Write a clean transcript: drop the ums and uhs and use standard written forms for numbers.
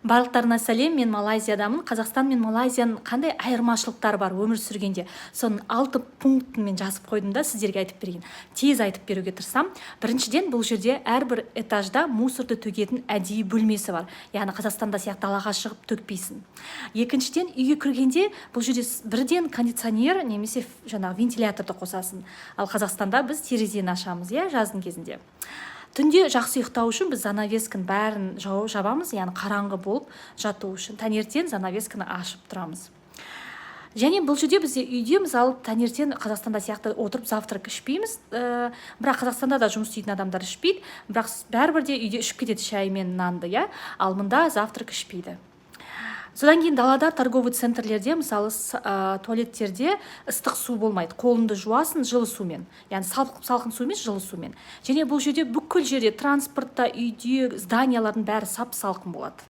Барлықтарына сәлем, мен Малайзиядамын. Қазақстан мен Малайзияның қандай айырмашылықтары бар өмір сүргенде. Соның 6 пунктын мен жазып қойдым да сіздерге айтып берейін. Тез айтып беруге тырысам. Біріншіден, бұл жерде әрбір этажда мусорды төгетін әдейі бөлмесі бар. Яғни Қазақстанда сияқты далаға шығып төкпейсің. Екіншіден, үйге кіргенде бұл жерде бірден кондиционер немесе жаңағы вентиляторды қосасың. Ал Қазақстанда біз терезені ашамыз, жаздың кезінде. Түнде жақсы ұйықтау үшін біз занавескін бәрін жабамыз, яғни қараңғы болып жату үшін. Таңертең занавескіні ашып тұрамыз. Және бұл жерде бізде үйде мысалы таңертең Қазақстанда сияқты отырып завтрак ішпейміз, бірақ Қазақстанда да жұмыс істейтін адамдар ішпейді, бірақ бәрібір де үйде ішіп кетеді шай мен нанды, ал мында завтрак ішпейді. Содан кейін далада торговый центрлерде, мысалы туалеттерде ыстық су болмайды. Қолыңды жуасың жылы сумен. Яғни салқын су емес, жылы сумен. Және бұл жерде бүкіл жерде транспортта, үйде, зданиялардың бәрі сап-салқын болады.